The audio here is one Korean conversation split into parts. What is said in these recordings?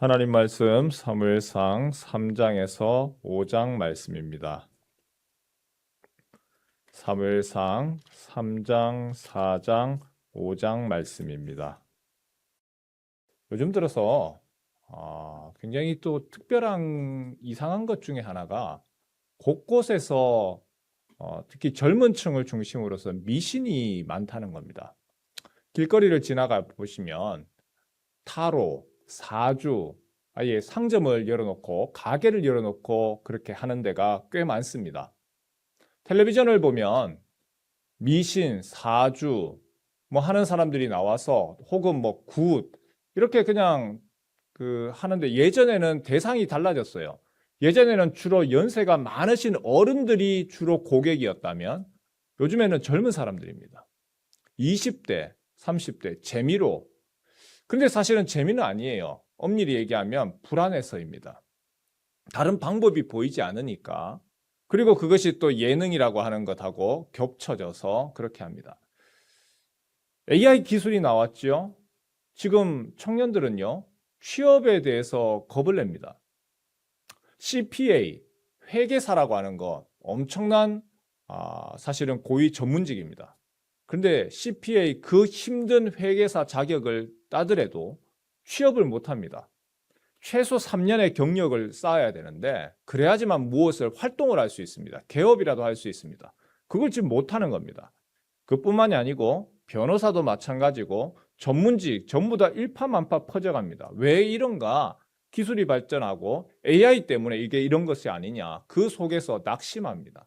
하나님 말씀 사무엘상 3장에서 5장 말씀입니다. 사무엘상 3장, 4장, 5장 말씀입니다. 요즘 들어서 굉장히 또 특별한 이상한 것 중에 하나가 곳곳에서 특히 젊은 층을 중심으로서 미신이 많다는 겁니다. 길거리를 지나가 보시면 타로, 사주, 아예 상점을 열어놓고 가게를 열어놓고 그렇게 하는 데가 꽤 많습니다. 텔레비전을 보면 미신, 사주 뭐 하는 사람들이 나와서 혹은 뭐 굿 이렇게 그냥 하는데 예전에는 대상이 달라졌어요. 예전에는 주로 연세가 많으신 어른들이 주로 고객이었다면 요즘에는 젊은 사람들입니다. 20대, 30대 재미로. 근데 사실은 재미는 아니에요. 엄밀히 얘기하면 불안해서입니다. 다른 방법이 보이지 않으니까. 그리고 그것이 또 예능이라고 하는 것하고 겹쳐져서 그렇게 합니다. AI 기술이 나왔죠. 지금 청년들은요, 취업에 대해서 겁을 냅니다. CPA, 회계사라고 하는 것, 엄청난 사실은 고위 전문직입니다. 그런데 CPA 그 힘든 회계사 자격을 따더라도 취업을 못합니다. 최소 3년의 경력을 쌓아야 되는데 그래야지만 무엇을 활동을 할 수 있습니다. 개업이라도 할 수 있습니다. 그걸 지금 못하는 겁니다. 그뿐만이 아니고 변호사도 마찬가지고 전문직 전부 다 일파만파 퍼져갑니다. 왜 이런가? 기술이 발전하고 AI 때문에 이게 이런 것이 아니냐. 그 속에서 낙심합니다.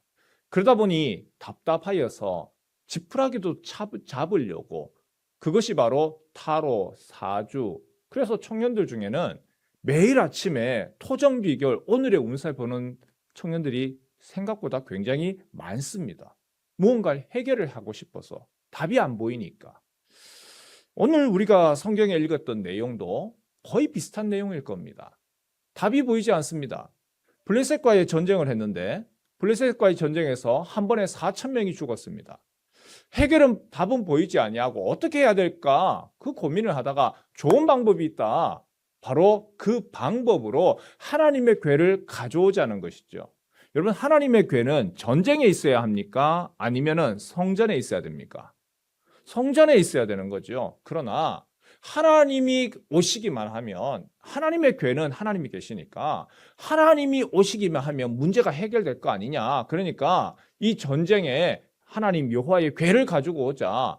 그러다 보니 답답하여서 지푸라기도 잡으려고 그것이 바로 타로, 사주. 그래서 청년들 중에는 매일 아침에 토정 비결 오늘의 운세 보는 청년들이 생각보다 굉장히 많습니다. 무언가를 해결을 하고 싶어서 답이 안 보이니까. 오늘 우리가 성경에 읽었던 내용도 거의 비슷한 내용일 겁니다. 답이 보이지 않습니다. 블레셋과의 전쟁을 했는데 블레셋과의 전쟁에서 한 번에 4,000명이 죽었습니다. 해결은 답은 보이지 아니하고 어떻게 해야 될까? 그 고민을 하다가 좋은 방법이 있다. 바로 그 방법으로 하나님의 궤를 가져오자는 것이죠. 여러분, 하나님의 궤는 전쟁에 있어야 합니까? 아니면은 성전에 있어야 됩니까? 성전에 있어야 되는 거죠. 그러나 하나님이 오시기만 하면 하나님의 궤는 하나님이 계시니까 하나님이 오시기만 하면 문제가 해결될 거 아니냐. 그러니까 이 전쟁에 하나님 여호와의 궤를 가지고 오자.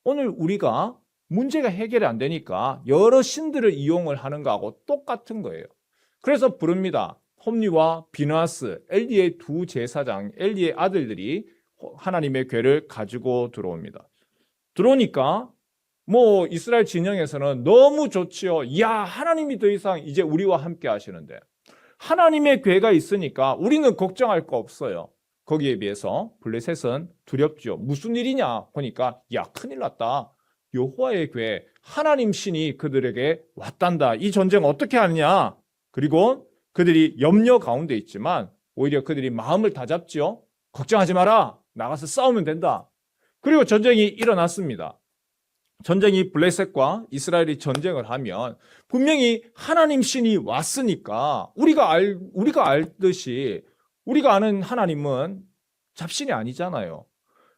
오늘 우리가 문제가 해결이 안 되니까 여러 신들을 이용을 하는 거하고 똑같은 거예요. 그래서 부릅니다. 홈리와 비나스, 엘리의 두 제사장, 엘리의 아들들이 하나님의 궤를 가지고 들어옵니다. 들어오니까 뭐 이스라엘 진영에서는 너무 좋지요. 이야, 하나님이 더 이상 이제 우리와 함께 하시는데 하나님의 궤가 있으니까 우리는 걱정할 거 없어요. 거기에 비해서 블레셋은 두렵죠. 무슨 일이냐 보니까 야, 큰일 났다. 여호와의 궤, 하나님 신이 그들에게 왔단다. 이 전쟁 어떻게 하느냐. 그리고 그들이 염려 가운데 있지만 오히려 그들이 마음을 다잡죠. 걱정하지 마라. 나가서 싸우면 된다. 그리고 전쟁이 일어났습니다. 전쟁이 블레셋과 이스라엘이 전쟁을 하면 분명히 하나님 신이 왔으니까 우리가 알듯이 우리가 아는 하나님은 잡신이 아니잖아요.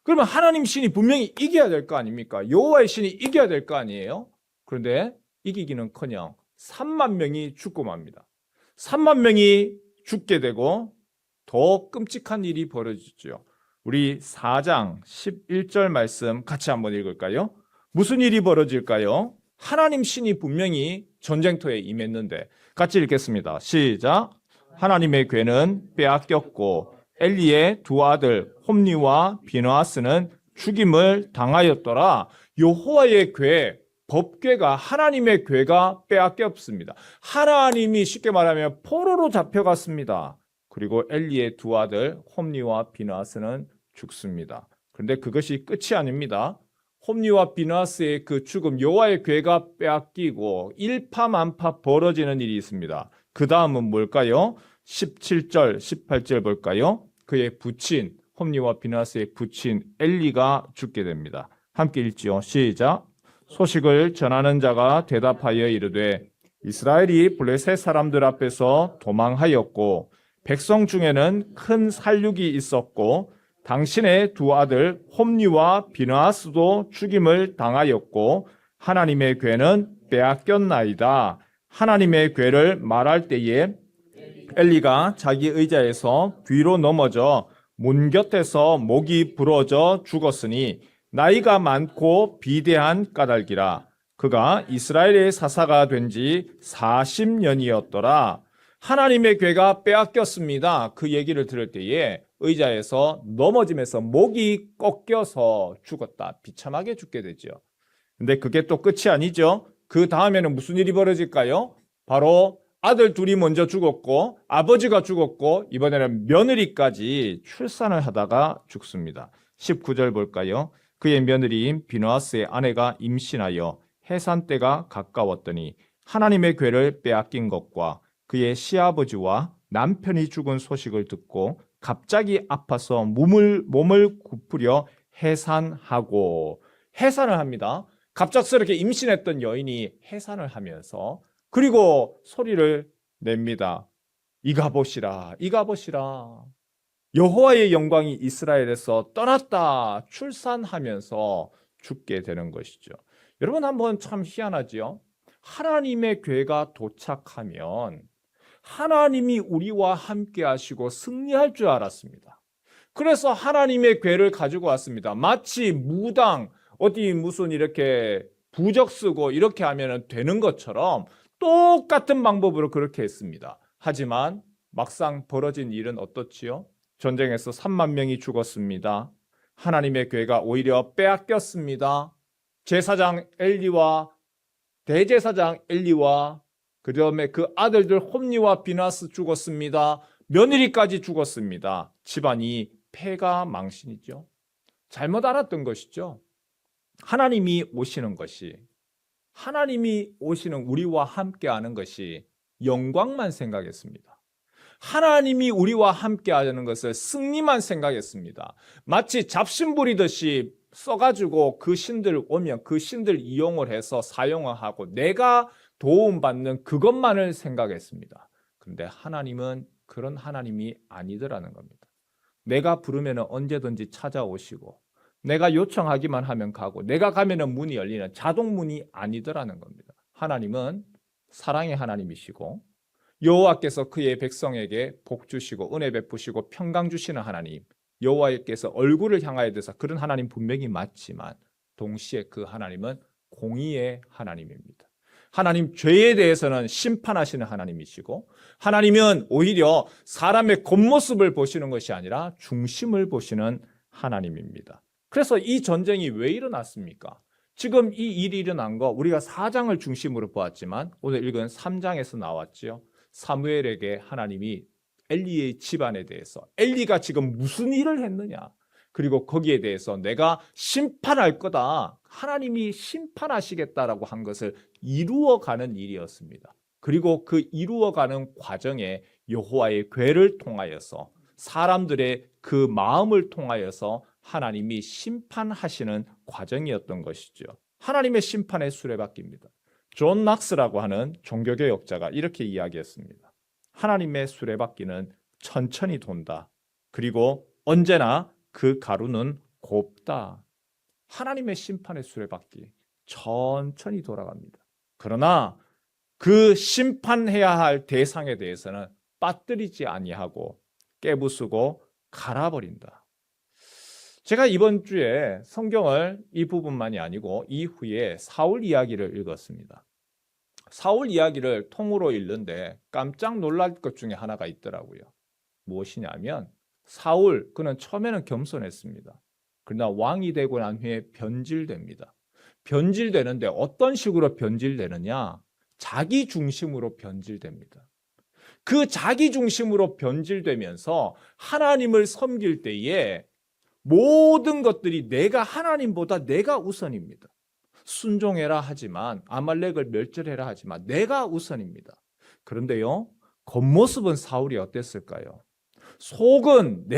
그러면 하나님 신이 분명히 이겨야 될 거 아닙니까? 여호와의 신이 이겨야 될 거 아니에요? 그런데 이기기는커녕 3만 명이 죽고 맙니다. 3만 명이 죽게 되고 더 끔찍한 일이 벌어지죠. 우리 4장 11절 말씀 같이 한번 읽을까요? 무슨 일이 벌어질까요? 하나님 신이 분명히 전쟁터에 임했는데 같이 읽겠습니다. 시작. 하나님의 궤는 빼앗겼고 엘리의 두 아들 홈리와 비느하스는 죽임을 당하였더라. 여호와의 궤, 법궤가 하나님의 궤가 빼앗겼습니다. 하나님이 쉽게 말하면 포로로 잡혀갔습니다. 그리고 엘리의 두 아들 홈리와 비느하스는 죽습니다. 그런데 그것이 끝이 아닙니다. 홈리와 비느하스의 그 죽음, 여호와의 궤가 빼앗기고 일파만파 벌어지는 일이 있습니다. 그 다음은 뭘까요? 17절, 18절 볼까요? 그의 부친, 홈리와 비느하스의 부친 엘리가 죽게 됩니다. 함께 읽지요. 시작. 소식을 전하는 자가 대답하여 이르되 이스라엘이 블레셋 사람들 앞에서 도망하였고 백성 중에는 큰 살육이 있었고 당신의 두 아들 홈니와 비느하스도 죽임을 당하였고 하나님의 궤는 빼앗겼나이다. 하나님의 궤를 말할 때에 엘리가 자기 의자에서 뒤로 넘어져 문 곁에서 목이 부러져 죽었으니 나이가 많고 비대한 까닭이라. 그가 이스라엘의 사사가 된 지 40년이었더라. 하나님의 궤가 빼앗겼습니다. 그 얘기를 들을 때에 의자에서 넘어지면서 목이 꺾여서 죽었다. 비참하게 죽게 되죠. 근데 그게 또 끝이 아니죠. 그 다음에는 무슨 일이 벌어질까요? 바로 아들 둘이 먼저 죽었고 아버지가 죽었고 이번에는 며느리까지 출산을 하다가 죽습니다. 19절 볼까요? 그의 며느리인 비느하스의 아내가 임신하여 해산 때가 가까웠더니 하나님의 궤를 빼앗긴 것과 그의 시아버지와 남편이 죽은 소식을 듣고 갑자기 아파서 몸을 굽으려 해산하고 해산을 합니다. 갑작스럽게 임신했던 여인이 해산을 하면서 그리고 소리를 냅니다. 이가봇이라 이가봇이라 여호와의 영광이 이스라엘에서 떠났다 출산하면서 죽게 되는 것이죠. 여러분 한번 참 희한하지요. 하나님의 궤가 도착하면 하나님이 우리와 함께 하시고 승리할 줄 알았습니다. 그래서 하나님의 궤를 가지고 왔습니다. 마치 무당 어디 무슨 이렇게 부적 쓰고 이렇게 하면 되는 것처럼 똑같은 방법으로 그렇게 했습니다. 하지만 막상 벌어진 일은 어떻지요? 전쟁에서 3만 명이 죽었습니다. 하나님의 궤가 오히려 빼앗겼습니다. 제사장 엘리와 대제사장 엘리와 그다음에 그 아들들 홈니와 비느하스 죽었습니다. 며느리까지 죽었습니다. 집안이 패가 망신이죠. 잘못 알았던 것이죠. 하나님이 오시는 것이 하나님이 오시는 우리와 함께하는 것이 영광만 생각했습니다. 하나님이 우리와 함께하는 것을 승리만 생각했습니다. 마치 잡신 부리듯이 써가지고 그 신들 오면 그 신들 이용을 해서 사용을 하고 내가 도움받는 그것만을 생각했습니다. 그런데 하나님은 그런 하나님이 아니더라는 겁니다. 내가 부르면 언제든지 찾아오시고 내가 요청하기만 하면 가고 내가 가면 문이 열리는 자동문이 아니더라는 겁니다. 하나님은 사랑의 하나님이시고 여호와께서 그의 백성에게 복 주시고 은혜 베푸시고 평강 주시는 하나님, 여호와께서 얼굴을 향하여 대사 그런 하나님 분명히 맞지만 동시에 그 하나님은 공의의 하나님입니다. 하나님 죄에 대해서는 심판하시는 하나님이시고 하나님은 오히려 사람의 겉모습을 보시는 것이 아니라 중심을 보시는 하나님입니다. 그래서 이 전쟁이 왜 일어났습니까? 지금 이 일이 일어난 거 우리가 4장을 중심으로 보았지만 오늘 읽은 3장에서 나왔죠. 사무엘에게 하나님이 엘리의 집안에 대해서 엘리가 지금 무슨 일을 했느냐 그리고 거기에 대해서 내가 심판할 거다. 하나님이 심판하시겠다라고 한 것을 이루어가는 일이었습니다. 그리고 그 이루어가는 과정에 여호와의 궤를 통하여서 사람들의 그 마음을 통하여서 하나님이 심판하시는 과정이었던 것이죠. 하나님의 심판의 수레바퀴입니다. 존 낙스라고 하는 종교개혁자가 이렇게 이야기했습니다. 하나님의 수레바퀴는 천천히 돈다. 그리고 언제나 그 가루는 곱다. 하나님의 심판의 수레바퀴 천천히 돌아갑니다. 그러나 그 심판해야 할 대상에 대해서는 빠뜨리지 아니하고 깨부수고 갈아버린다. 제가 이번 주에 성경을 이 부분만이 아니고 이후에 사울 이야기를 읽었습니다. 사울 이야기를 통으로 읽는데 깜짝 놀랄 것 중에 하나가 있더라고요. 무엇이냐면 사울, 그는 처음에는 겸손했습니다. 그러나 왕이 되고 난 후에 변질됩니다. 변질되는데 어떤 식으로 변질되느냐? 자기 중심으로 변질됩니다. 그 자기 중심으로 변질되면서 하나님을 섬길 때에 모든 것들이 내가 하나님보다 내가 우선입니다. 순종해라 하지만 아말렉을 멸절해라 하지만 내가 우선입니다. 그런데요, 겉모습은 사울이 어땠을까요? 속은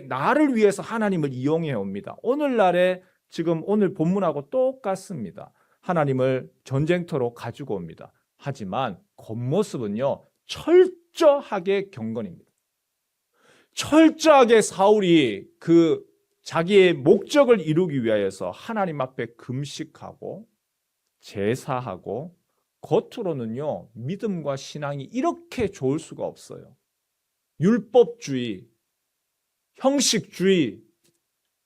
나를 위해서 하나님을 이용해 옵니다. 오늘날에 지금 오늘 본문하고 똑같습니다. 하나님을 전쟁터로 가지고 옵니다. 하지만 겉모습은요, 철저하게 경건입니다. 철저하게 사울이 그 자기의 목적을 이루기 위하여서 하나님 앞에 금식하고 제사하고 겉으로는요, 믿음과 신앙이 이렇게 좋을 수가 없어요. 율법주의, 형식주의,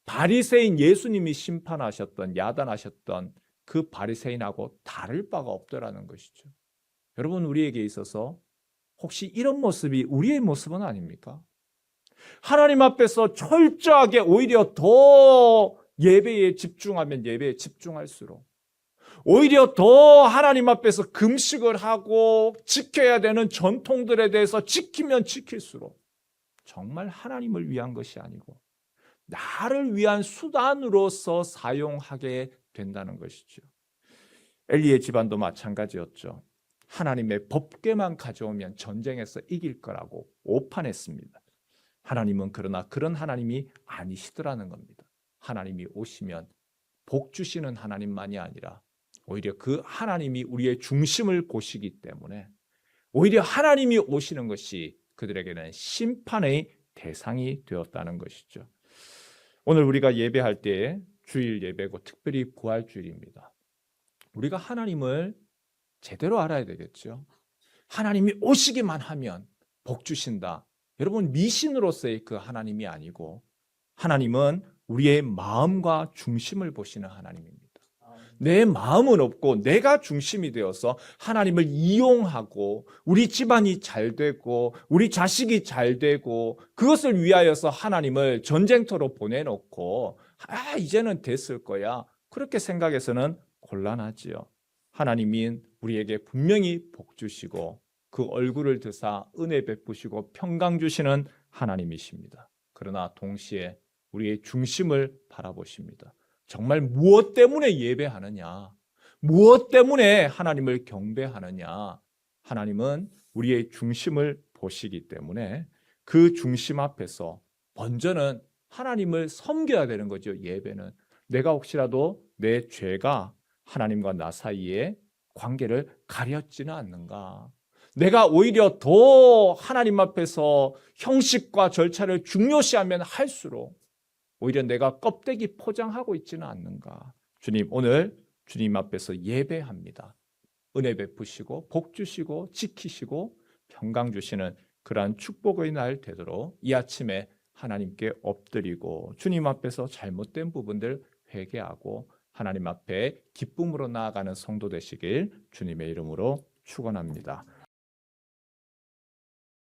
바리새인 예수님이 심판하셨던, 야단하셨던 그 바리새인하고 다를 바가 없더라는 것이죠. 여러분, 우리에게 있어서 혹시 이런 모습이 우리의 모습은 아닙니까? 하나님 앞에서 철저하게 오히려 더 예배에 집중하면 예배에 집중할수록, 오히려 더 하나님 앞에서 금식을 하고 지켜야 되는 전통들에 대해서 지키면 지킬수록 정말 하나님을 위한 것이 아니고 나를 위한 수단으로서 사용하게 된다는 것이죠. 엘리의 집안도 마찬가지였죠. 하나님의 법궤만 가져오면 전쟁에서 이길 거라고 오판했습니다. 하나님은 그러나 그런 하나님이 아니시더라는 겁니다. 하나님이 오시면 복 주시는 하나님만이 아니라 오히려 그 하나님이 우리의 중심을 보시기 때문에 오히려 하나님이 오시는 것이 그들에게는 심판의 대상이 되었다는 것이죠. 오늘 우리가 예배할 때 주일 예배고 특별히 부활주일입니다. 우리가 하나님을 제대로 알아야 되겠죠. 하나님이 오시기만 하면 복 주신다. 여러분, 미신으로서의 그 하나님이 아니고 하나님은 우리의 마음과 중심을 보시는 하나님입니다. 내 마음은 없고 내가 중심이 되어서 하나님을 이용하고 우리 집안이 잘 되고 우리 자식이 잘 되고 그것을 위하여서 하나님을 전쟁터로 보내놓고 이제는 됐을 거야, 그렇게 생각해서는 곤란하지요. 하나님인 우리에게 분명히 복 주시고 그 얼굴을 드사 은혜 베푸시고 평강 주시는 하나님이십니다. 그러나 동시에 우리의 중심을 바라보십니다. 정말 무엇 때문에 예배하느냐? 무엇 때문에 하나님을 경배하느냐? 하나님은 우리의 중심을 보시기 때문에 그 중심 앞에서 먼저는 하나님을 섬겨야 되는 거죠. 예배는 내가 혹시라도 내 죄가 하나님과 나 사이에 관계를 가렸지는 않는가? 내가 오히려 더 하나님 앞에서 형식과 절차를 중요시하면 할수록 오히려 내가 껍데기 포장하고 있지는 않는가? 주님, 오늘 주님 앞에서 예배합니다. 은혜 베푸시고 복 주시고 지키시고 평강 주시는 그러한 축복의 날 되도록 이 아침에 하나님께 엎드리고 주님 앞에서 잘못된 부분들 회개하고 하나님 앞에 기쁨으로 나아가는 성도 되시길 주님의 이름으로 축원합니다.